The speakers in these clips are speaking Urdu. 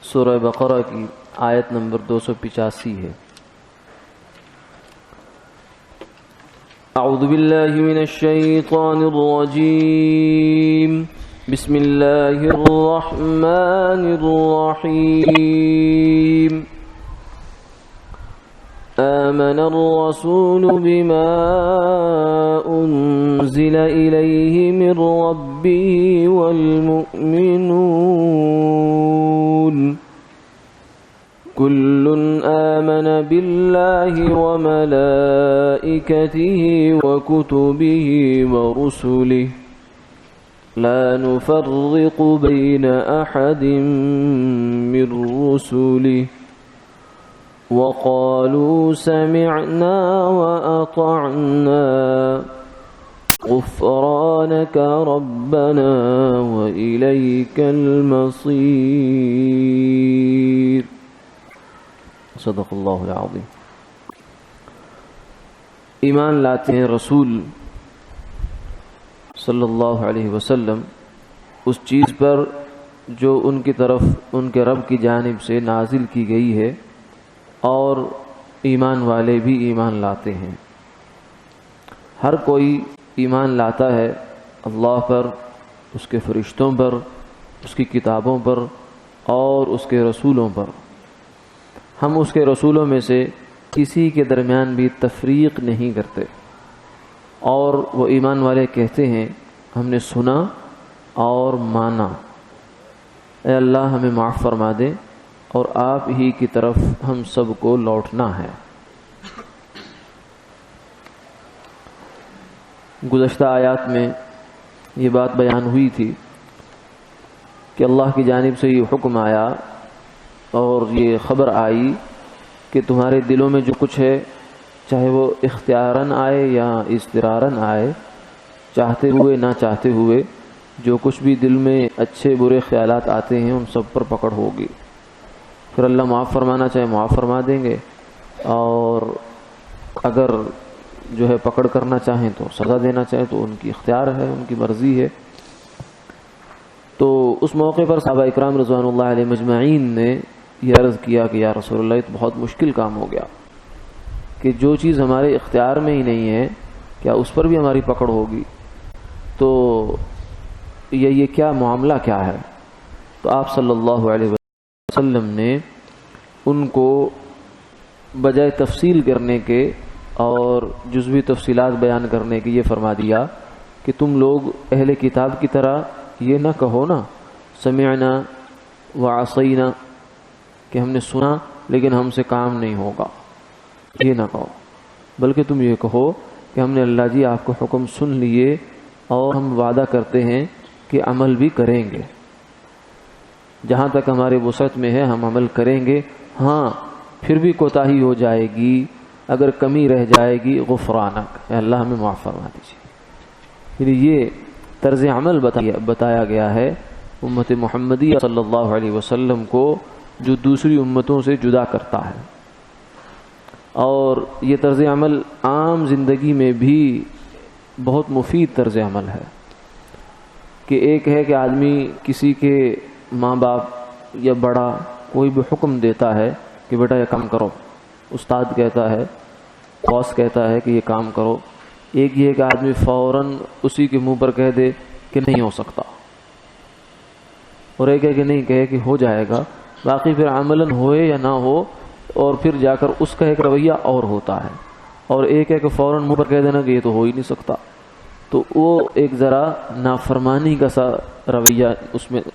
سورہ بقرہ کی آیت نمبر 285 ہے۔ اعوذ باللہ من الشیطان الرجیم، بسم اللہ الرحمن الرحیم۔ آمن الرسول بما انزل الیہ من ربہ والمؤمنون كل آمن بالله وملائكته وكتبه ورسله لا نفرق بين أحد من رسله وقالوا سمعنا وأطعنا غفرانك ربنا وإليك المصير۔ صدق اللہ العظیم۔ ایمان لاتے ہیں رسول صلی اللہ علیہ وسلم اس چیز پر جو ان کی طرف ان کے رب کی جانب سے نازل کی گئی ہے، اور ایمان والے بھی ایمان لاتے ہیں۔ ہر کوئی ایمان لاتا ہے اللہ پر، اس کے فرشتوں پر، اس کی کتابوں پر اور اس کے رسولوں پر۔ ہم اس کے رسولوں میں سے کسی کے درمیان بھی تفریق نہیں کرتے، اور وہ ایمان والے کہتے ہیں ہم نے سنا اور مانا، اے اللہ ہمیں معاف فرما دے اور آپ ہی کی طرف ہم سب کو لوٹنا ہے۔ گزشتہ آیات میں یہ بات بیان ہوئی تھی کہ اللہ کی جانب سے یہ حکم آیا اور یہ خبر آئی کہ تمہارے دلوں میں جو کچھ ہے، چاہے وہ اختیاراً آئے یا اضطراراً آئے، چاہتے ہوئے نہ چاہتے ہوئے، جو کچھ بھی دل میں اچھے برے خیالات آتے ہیں ان سب پر پکڑ ہوگی۔ پھر اللہ معاف فرمانا چاہے معاف فرما دیں گے، اور اگر جو ہے پکڑ کرنا چاہیں تو سزا دینا چاہیں تو ان کی اختیار ہے، ان کی مرضی ہے۔ تو اس موقع پر صحابہ اکرام رضوان اللہ علیہ مجمعین نے یہ عرض کیا کہ یا رسول اللہ یہ تو بہت مشکل کام ہو گیا کہ جو چیز ہمارے اختیار میں ہی نہیں ہے، کیا اس پر بھی ہماری پکڑ ہوگی؟ تو یہ کیا معاملہ کیا ہے؟ تو آپ صلی اللہ علیہ وسلم نے ان کو بجائے تفصیل کرنے کے اور جزوی تفصیلات بیان کرنے کے یہ فرما دیا کہ تم لوگ اہل کتاب کی طرح یہ نہ کہو نا سمعنا وعصینا، کہ ہم نے سنا لیکن ہم سے کام نہیں ہوگا، یہ نہ کہو، بلکہ تم یہ کہو کہ ہم نے اللہ جی آپ کو حکم سن لیے اور ہم وعدہ کرتے ہیں کہ عمل بھی کریں گے، جہاں تک ہمارے وسعت میں ہے ہم عمل کریں گے، ہاں پھر بھی کوتاہی ہو جائے گی، اگر کمی رہ جائے گی غفرانک، اے اللہ ہمیں معاف فرما دیجیے۔ یعنی یہ طرز عمل بتایا گیا ہے امت محمدیہ صلی اللہ علیہ وسلم کو، جو دوسری امتوں سے جدا کرتا ہے۔ اور یہ طرز عمل عام زندگی میں بھی بہت مفید طرز عمل ہے، کہ ایک ہے کہ آدمی کسی کے ماں باپ یا بڑا کوئی بھی حکم دیتا ہے کہ بیٹا یہ کام کرو، استاد کہتا ہے، باس کہتا ہے کہ یہ کام کرو، ایک یہ کہ آدمی فوراً اسی کے منہ پر کہہ دے کہ نہیں ہو سکتا، اور ایک ہے کہ نہیں کہے کہ ہو جائے گا، باقی پھر عملاً ہوئے یا نہ ہو، اور پھر جا کر اس کا ایک رویہ اور ہوتا ہے، اور ایک ہے کہ فوراً منہ پر کہہ دینا کہ یہ تو ہو ہی نہیں سکتا، تو وہ ایک ذرا نافرمانی کا سا رویہ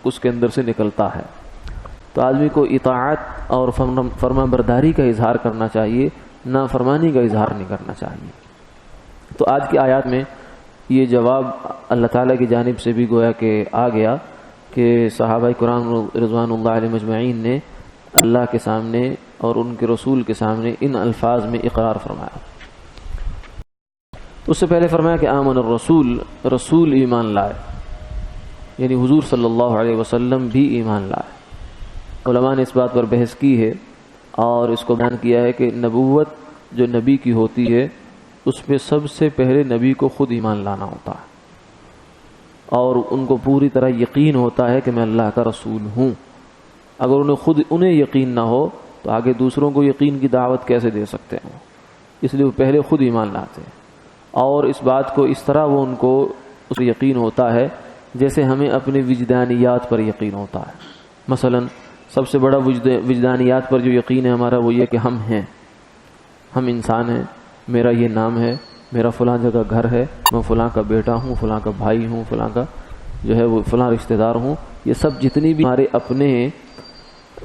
اس کے اندر سے نکلتا ہے۔ تو آدمی کو اطاعت اور فرما برداری کا اظہار کرنا چاہیے، نافرمانی کا اظہار نہیں کرنا چاہیے۔ تو آج کی آیات میں یہ جواب اللہ تعالیٰ کی جانب سے بھی گویا کہ آ گیا کہ صحابہ کرام رضوان اللہ علیہ مجمعین نے اللہ کے سامنے اور ان کے رسول کے سامنے ان الفاظ میں اقرار فرمایا۔ اس سے پہلے فرمایا کہ آمن الرسول، رسول ایمان لائے، یعنی حضور صلی اللہ علیہ وسلم بھی ایمان لائے۔ علماء نے اس بات پر بحث کی ہے اور اس کو بیان کیا ہے کہ نبوت جو نبی کی ہوتی ہے اس پہ سب سے پہلے نبی کو خود ایمان لانا ہوتا ہے، اور ان کو پوری طرح یقین ہوتا ہے کہ میں اللہ کا رسول ہوں، اگر انہیں یقین نہ ہو تو آگے دوسروں کو یقین کی دعوت کیسے دے سکتے ہیں؟ اس لیے وہ پہلے خود ایمان لاتے ہیں، اور اس بات کو اس طرح وہ ان کو اس پر یقین ہوتا ہے جیسے ہمیں اپنے وجدانیات پر یقین ہوتا ہے۔ مثلا سب سے بڑا وجدانیات پر جو یقین ہے ہمارا وہ یہ کہ ہم ہیں، ہم انسان ہیں، میرا یہ نام ہے، میرا فلاں جگہ گھر ہے، میں فلاں کا بیٹا ہوں، فلاں کا بھائی ہوں، فلاں کا جو ہے وہ فلاں رشتہ دار ہوں۔ یہ سب جتنی بھی ہمارے اپنے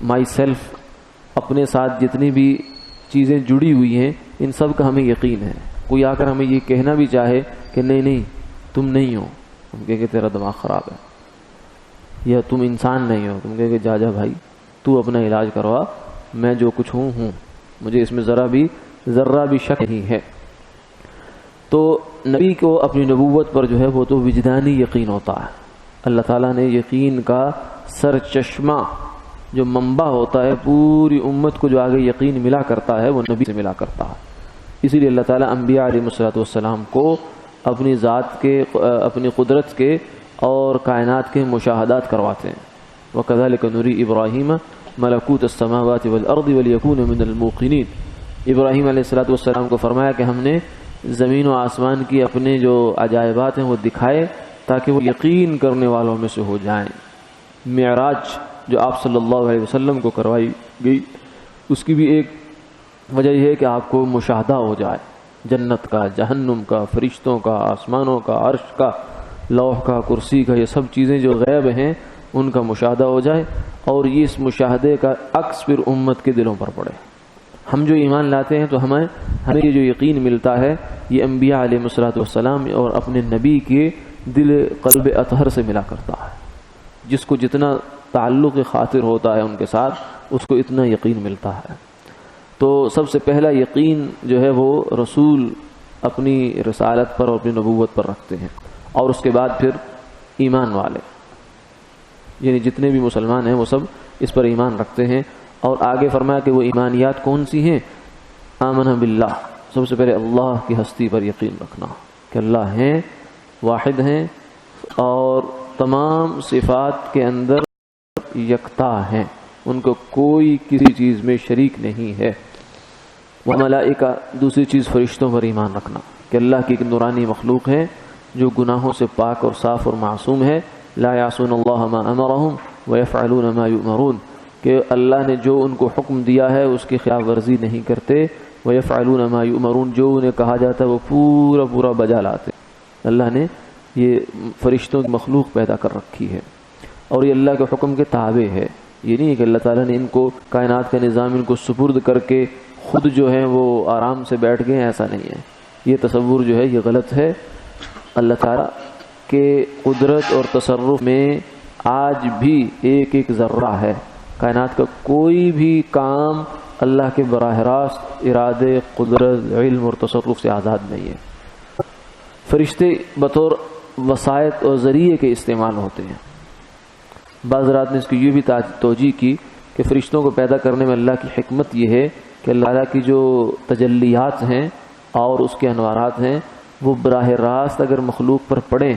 مائی سیلف، اپنے ساتھ جتنی بھی چیزیں جڑی ہوئی ہیں، ان سب کا ہمیں یقین ہے۔ کوئی آ کر ہمیں یہ کہنا بھی چاہے کہ نہیں نہیں تم نہیں ہو، ہم کہیں کہ تیرا دماغ خراب ہے، یا تم انسان نہیں ہو، تم کہیں کہ جا بھائی تو اپنا علاج کروا، میں جو کچھ ہوں، مجھے اس میں ذرہ بھی شک نہیں ہے۔ تو نبی کو اپنی نبوت پر جو ہے وہ تو وجدانی یقین ہوتا ہے۔ اللہ تعالیٰ نے یقین کا سر چشمہ جو منبع ہوتا ہے پوری امت کو جو آگے یقین ملا کرتا ہے وہ نبی سے ملا کرتا ہے۔ اسی لیے اللہ تعالیٰ انبیاء علیہ الصلوۃ کو اپنی ذات کے، اپنی قدرت کے اور کائنات کے مشاہدات کرواتے ہیں۔ وَكَذَلِكَ نُرِي إِبْرَاهِيمَ مَلَكُوتَ السَّمَاوَاتِ وَالْأَرْضِ وَلِيَكُونَ مِنَ الْمُوقِنِينَ۔ ابراہیم علیہ السلام کو فرمایا کہ ہم نے زمین و آسمان کی اپنے جو عجائبات ہیں وہ دکھائے تاکہ وہ یقین کرنے والوں میں سے ہو جائیں۔ معراج جو آپ صلی اللہ علیہ وسلم کو کروائی گئی، اس کی بھی ایک وجہ یہ ہے کہ آپ کو مشاہدہ ہو جائے جنت کا، جہنم کا، فرشتوں کا، آسمانوں کا، عرش کا، لوح کا، کرسی کا، یہ سب چیزیں جو غیب ہیں ان کا مشاہدہ ہو جائے، اور یہ اس مشاہدے کا عکس پھر امت کے دلوں پر پڑے۔ ہم جو ایمان لاتے ہیں تو ہمیں یہ جو یقین ملتا ہے یہ انبیاء علیہ السلام اور اپنے نبی کے دل قلب اطہر سے ملا کرتا ہے۔ جس کو جتنا تعلق خاطر ہوتا ہے ان کے ساتھ اس کو اتنا یقین ملتا ہے۔ تو سب سے پہلا یقین جو ہے وہ رسول اپنی رسالت پر اور اپنی نبوت پر رکھتے ہیں، اور اس کے بعد پھر ایمان والے، یعنی جتنے بھی مسلمان ہیں وہ سب اس پر ایمان رکھتے ہیں۔ اور آگے فرمایا کہ وہ ایمانیات کون سی ہیں؟ آمن باللہ، سب سے پہلے اللہ کی ہستی پر یقین رکھنا کہ اللہ ہیں، واحد ہیں، اور تمام صفات کے اندر یکتا ہیں، ان کو کوئی کسی چیز میں شریک نہیں ہے۔ وملائکہ، دوسری چیز فرشتوں پر ایمان رکھنا کہ اللہ کی ایک نورانی مخلوق ہے جو گناہوں سے پاک اور صاف اور معصوم ہے۔ لا یعصون اللہ ما امرہم ویفعلون ما یؤمرون، کہ اللہ نے جو ان کو حکم دیا ہے اس کی خلاف ورزی نہیں کرتے، ویفعلون ما یؤمرون، جو انہیں کہا جاتا ہے وہ پورا بجا لاتے۔ اللہ نے یہ فرشتوں کی مخلوق پیدا کر رکھی ہے اور یہ اللہ کے حکم کے تابع ہے۔ یہ نہیں ہے کہ اللہ تعالیٰ نے ان کو کائنات کا نظام ان کو سپرد کر کے خود جو ہے وہ آرام سے بیٹھ گئے، ایسا نہیں ہے۔ یہ تصور جو ہے یہ غلط ہے۔ اللہ تعالیٰ کے قدرت اور تصرف میں آج بھی ایک ایک ذرہ ہے۔ کائنات کا کوئی بھی کام اللہ کے براہ راست ارادے، قدرت، علم اور تصرف سے آزاد نہیں ہے۔ فرشتے بطور وسائط اور ذریعے کے استعمال ہوتے ہیں۔ بعض رات نے اس کی یہ بھی توجیہ کی کہ فرشتوں کو پیدا کرنے میں اللہ کی حکمت یہ ہے کہ اللہ تعالیٰ کی جو تجلیات ہیں اور اس کے انوارات ہیں وہ براہ راست اگر مخلوق پر پڑیں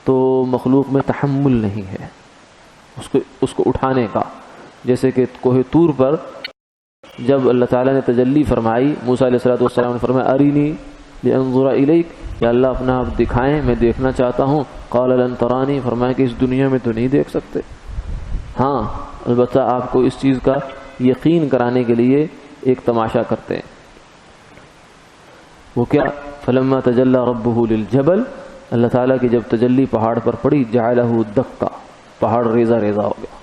تو مخلوق میں تحمل نہیں ہے اس کو اٹھانے کا۔ جیسے کہ کوہ طور پر جب اللہ تعالیٰ نے تجلی فرمائی، موسیٰ علیہ السلام نے فرمایا ارینی لانظر الیک، یا اللہ اپنا آپ دکھائیں، میں دیکھنا چاہتا ہوں۔ قال لن ترانی، فرمایا کہ اس دنیا میں تو نہیں دیکھ سکتے، ہاں البتہ آپ کو اس چیز کا یقین کرانے کے لیے ایک تماشا کرتے ہیں۔ وہ کیا؟ فلما تجلی ربہ للجبل، اللہ تعالیٰ کی جب تجلی پہاڑ پر پڑی، جعلہ دکا، پہاڑ ریزہ ریزہ ہو گیا۔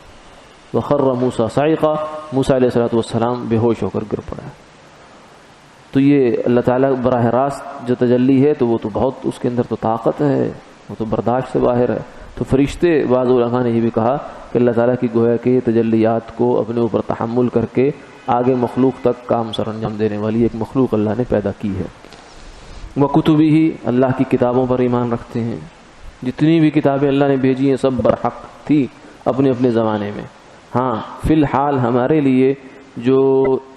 وخر موسیٰ صعقا، موسیٰ علیہ السلام بے ہوش ہو کر گر پڑا۔ تو یہ اللہ تعالیٰ براہ راست جو تجلی ہے تو وہ تو بہت، اس کے اندر تو طاقت ہے، وہ تو برداشت سے باہر ہے۔ تو فرشتے، بعض علماء نے یہ بھی کہا کہ اللہ تعالیٰ کی گویا کہ تجلیات کو اپنے اوپر تحمل کر کے آگے مخلوق تک کام سر انجام دینے والی ایک مخلوق اللہ نے پیدا کی ہے۔ وَكُتُبِهِ، اللہ کی کتابوں پر ایمان رکھتے ہیں۔ جتنی بھی کتابیں اللہ نے بھیجی ہیں سب برحق تھی اپنے اپنے زمانے میں۔ ہاں فی الحال ہمارے لیے جو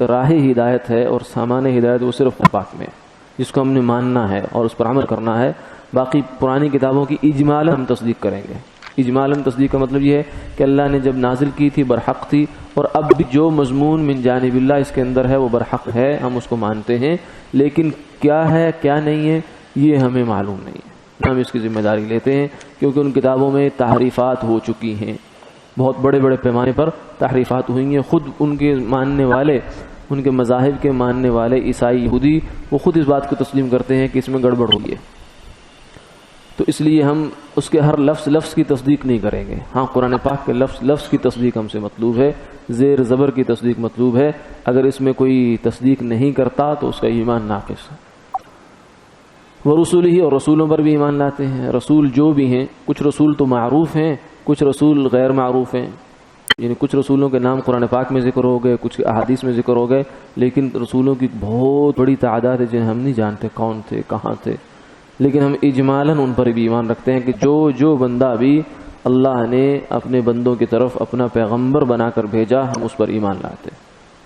راہ ہدایت ہے اور سامان ہدایت وہ صرف پاک میں ہے، جس کو ہم نے ماننا ہے اور اس پر عمل کرنا ہے۔ باقی پرانی کتابوں کی اجمالا ہم تصدیق کریں گے، اجمالاً تصدیق کا مطلب یہ ہے کہ اللہ نے جب نازل کی تھی برحق تھی، اور اب بھی جو مضمون من جانب اللہ اس کے اندر ہے وہ برحق ہے، ہم اس کو مانتے ہیں، لیکن کیا ہے کیا نہیں ہے یہ ہمیں معلوم نہیں ہے، ہم اس کی ذمہ داری لیتے ہیں، کیونکہ ان کتابوں میں تحریفات ہو چکی ہیں، بہت بڑے بڑے پیمانے پر تحریفات ہوئی ہیں، خود ان کے ماننے والے، ان کے مذاہب کے ماننے والے عیسائی یہودی وہ خود اس بات کو تسلیم کرتے ہیں کہ اس میں گڑبڑ ہوئی ہے، تو اس لیے ہم اس کے ہر لفظ کی تصدیق نہیں کریں گے۔ ہاں قرآن پاک کے لفظ کی تصدیق ہم سے مطلوب ہے، زیر زبر کی تصدیق مطلوب ہے، اگر اس میں کوئی تصدیق نہیں کرتا تو اس کا ایمان ناقص ہے۔ ورسولہ، اور رسولوں پر بھی ایمان لاتے ہیں، رسول جو بھی ہیں، کچھ رسول تو معروف ہیں، کچھ رسول غیر معروف ہیں، یعنی کچھ رسولوں کے نام قرآن پاک میں ذکر ہو گئے، کچھ احادیث میں ذکر ہو گئے، لیکن رسولوں کی بہت بڑی تعداد ہے جنہیں ہم نہیں جانتے کون تھے کہاں تھے، لیکن ہم اجمالاً ان پر بھی ایمان رکھتے ہیں کہ جو بندہ بھی اللہ نے اپنے بندوں کی طرف اپنا پیغمبر بنا کر بھیجا ہم اس پر ایمان لاتے ہیں،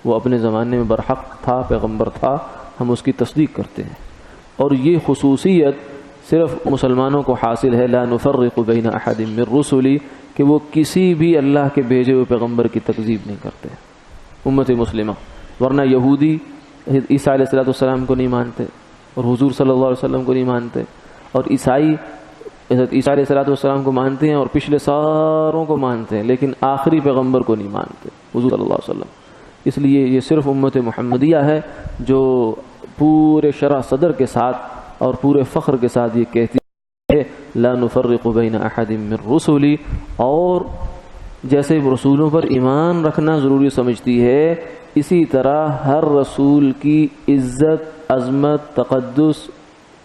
وہ اپنے زمانے میں برحق تھا، پیغمبر تھا، ہم اس کی تصدیق کرتے ہیں، اور یہ خصوصیت صرف مسلمانوں کو حاصل ہے، لا نفرق بین احد من رسلی، کہ وہ کسی بھی اللہ کے بھیجے ہوئے پیغمبر کی تکذیب نہیں کرتے امت مسلمہ، ورنہ یہودی عیسیٰ علیہ السلام کو نہیں مانتے اور حضور صلی اللہ علیہ وسلم کو نہیں مانتے، اور عیسائی حضرت عیسیٰ علیہ السلام کو مانتے ہیں اور پچھلے ساروں کو مانتے ہیں، لیکن آخری پیغمبر کو نہیں مانتے حضور صلی اللہ علیہ وسلم۔ اس لیے یہ صرف امت محمدیہ ہے جو پورے شرح صدر کے ساتھ اور پورے فخر کے ساتھ یہ کہتی ہے لا نفرق بین احد من رسلی، اور جیسے رسولوں پر ایمان رکھنا ضروری سمجھتی ہے، اسی طرح ہر رسول کی عزت، عظمت، تقدس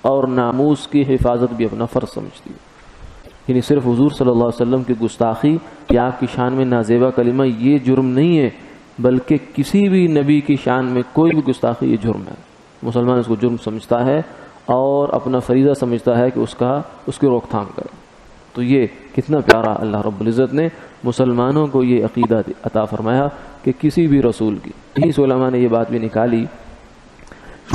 اور ناموس کی حفاظت بھی اپنا فرض سمجھتی ہے، یعنی صرف حضور صلی اللہ علیہ وسلم کی گستاخی یا آپ کی شان میں نازیبہ کلمہ یہ جرم نہیں ہے، بلکہ کسی بھی نبی کی شان میں کوئی بھی گستاخی یہ جرم ہے، مسلمان اس کو جرم سمجھتا ہے اور اپنا فریضہ سمجھتا ہے کہ اس کی روک تھام کرے۔ تو یہ کتنا پیارا اللہ رب العزت نے مسلمانوں کو یہ عقیدہ عطا فرمایا کہ کسی بھی رسول کی، یہی علماء نے یہ بات بھی نکالی،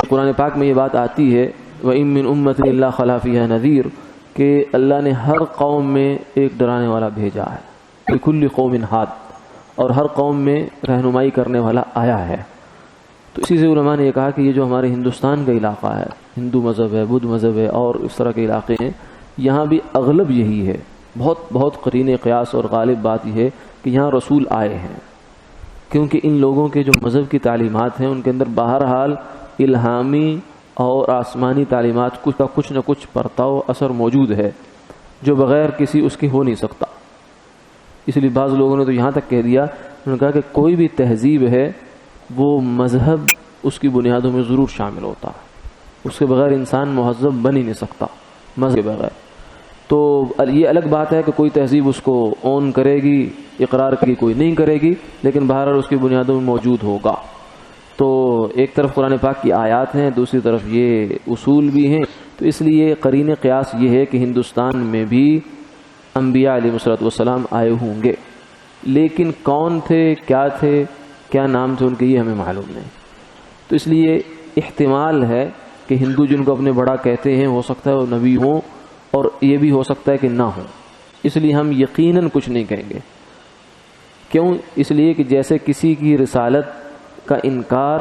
قرآن پاک میں یہ بات آتی ہے وَإِن مِّنْ أُمَّةٍ إِلَّا خَلَا فِيهَا نَذِيرٌ، کہ اللہ نے ہر قوم میں ایک ڈرانے والا بھیجا ہے، لِكُلِّ قَوْمٍ هَادٍ، اور ہر قوم میں رہنمائی کرنے والا آیا ہے۔ تو اسی سے علماء نے یہ کہا کہ یہ جو ہمارے ہندوستان کا علاقہ ہے، ہندو مذہب ہے، بدھ مذہب ہے اور اس طرح کے علاقے ہیں، یہاں بھی اغلب یہی ہے، بہت قرین قیاس اور غالب بات یہ ہے کہ یہاں رسول آئے ہیں، کیونکہ ان لوگوں کے جو مذہب کی تعلیمات ہیں ان کے اندر بہرحال الہامی اور آسمانی تعلیمات کا کچھ نہ کچھ پرتاؤ اثر موجود ہے جو بغیر کسی اس کے ہو نہیں سکتا۔ اس لیے بعض لوگوں نے تو یہاں تک کہہ دیا، انہوں نے کہا کہ کوئی بھی تہذیب ہے وہ مذہب اس کی بنیادوں میں ضرور شامل ہوتا ہے، اس کے بغیر انسان مہذب بن ہی نہیں سکتا مذہب کے بغیر۔ تو یہ الگ بات ہے کہ کوئی تہذیب اس کو اون کرے گی، اقرار کی کوئی نہیں کرے گی، لیکن بہرحال اس کی بنیادوں میں موجود ہوگا۔ تو ایک طرف قرآن پاک کی آیات ہیں، دوسری طرف یہ اصول بھی ہیں، تو اس لیے قرین قیاس یہ ہے کہ ہندوستان میں بھی انبیاء علیہ السلام آئے ہوں گے، لیکن کون تھے، کیا نام تھے ان کے، یہ ہمیں معلوم نہیں۔ تو اس لیے احتمال ہے کہ ہندو جن کو اپنے بڑا کہتے ہیں ہو سکتا ہے وہ نبی ہوں، اور یہ بھی ہو سکتا ہے کہ نہ ہوں، اس لیے ہم یقیناً کچھ نہیں کہیں گے۔ کیوں؟ اس لیے کہ جیسے کسی کی رسالت کا انکار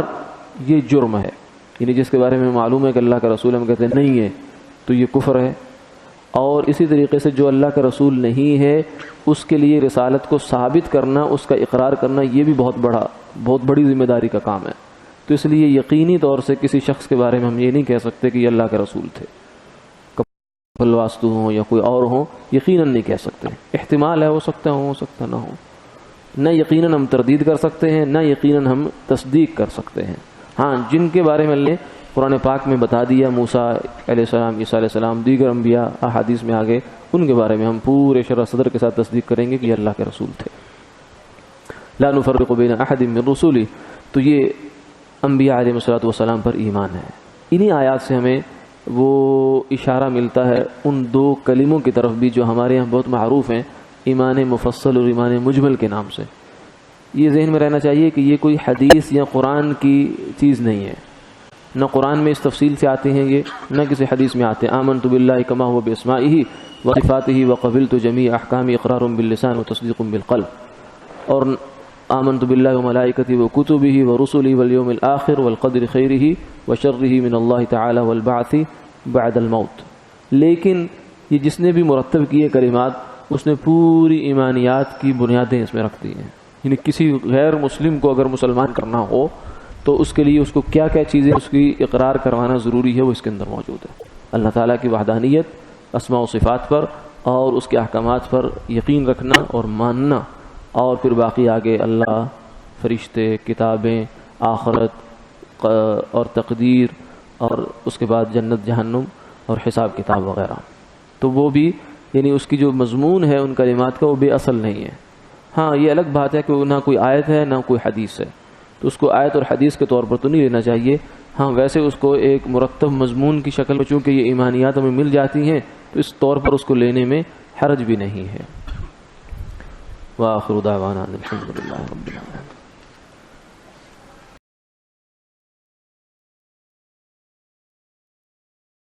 یہ جرم ہے، یعنی جس کے بارے میں معلوم ہے کہ اللہ کا رسول ہم کہتے ہیں نہیں ہے تو یہ کفر ہے، اور اسی طریقے سے جو اللہ کا رسول نہیں ہے اس کے لیے رسالت کو ثابت کرنا، اس کا اقرار کرنا، یہ بھی بہت بڑی ذمہ داری کا کام ہے۔ تو اس لیے یقینی طور سے کسی شخص کے بارے میں ہم یہ نہیں کہہ سکتے کہ یہ اللہ کے رسول تھے، کپل واسطو ہوں یا کوئی اور ہوں، یقیناً نہیں کہہ سکتے، احتمال ہے، ہو سکتا نہ ہو، نہ یقیناً ہم تردید کر سکتے ہیں، نہ یقیناً ہم تصدیق کر سکتے ہیں۔ ہاں جن کے بارے میں اللہ نے قرآن پاک میں بتا دیا، موسیٰ علیہ السلام، عیسیٰ علیہ السلام، دیگر انبیاء احادیث میں آگے، ان کے بارے میں ہم پورے شرح صدر کے ساتھ تصدیق کریں گے کہ یہ اللہ کے رسول تھے۔ لا نفرق بین احد من رسولی، تو یہ انبیاء علیہ السلام پر ایمان ہے۔ انہی آیات سے ہمیں وہ اشارہ ملتا ہے ان دو کلموں کی طرف بھی جو ہمارے یہاں بہت معروف ہیں، ایمان مفصل اور ایمان مجمل کے نام سے۔ یہ ذہن میں رہنا چاہیے کہ یہ کوئی حدیث یا قرآن کی چیز نہیں ہے، نہ قرآن میں اس تفصیل سے آتے ہیں یہ، نہ کسی حدیث میں آتے ہیں۔ آمنت باللہ کما هو باسمائہ وصفاتہ وقبلت جمیع احکام اقرار باللسان وتصدیق بالقلب، اور آمنت باللہ وملائکتہ وکتبہ ورسلہ والیوم الآخر والقدر خیرہ وشرہ من اللہ تعالی والبعث بعد الموت۔ لیکن یہ جس نے بھی مرتب کیے کلمات اس نے پوری ایمانیات کی بنیادیں اس میں رکھ دی ہیں، یعنی کسی غیر مسلم کو اگر مسلمان کرنا ہو تو اس کے لیے اس کو کیا کیا چیزیں اس کی اقرار کروانا ضروری ہے وہ اس کے اندر موجود ہے۔ اللہ تعالیٰ کی وحدانیت، اسماء و صفات پر اور اس کے احکامات پر یقین رکھنا اور ماننا، اور پھر باقی آگے اللہ، فرشتے، کتابیں، آخرت اور تقدیر، اور اس کے بعد جنت جہنم اور حساب کتاب وغیرہ، تو وہ بھی یعنی اس کی جو مضمون ہے ان کلمات کا وہ بے اصل نہیں ہے۔ ہاں یہ الگ بات ہے کہ نہ کوئی آیت ہے نہ کوئی حدیث ہے، تو اس کو آیت اور حدیث کے طور پر تو نہیں لینا چاہیے۔ ہاں ویسے اس کو ایک مرتب مضمون کی شکل میں چونکہ یہ ایمانیات ہمیں مل جاتی ہیں تو اس طور پر اس کو لینے میں حرج بھی نہیں ہے۔ وآخر دعوانا الحمد للہ رب العالمین۔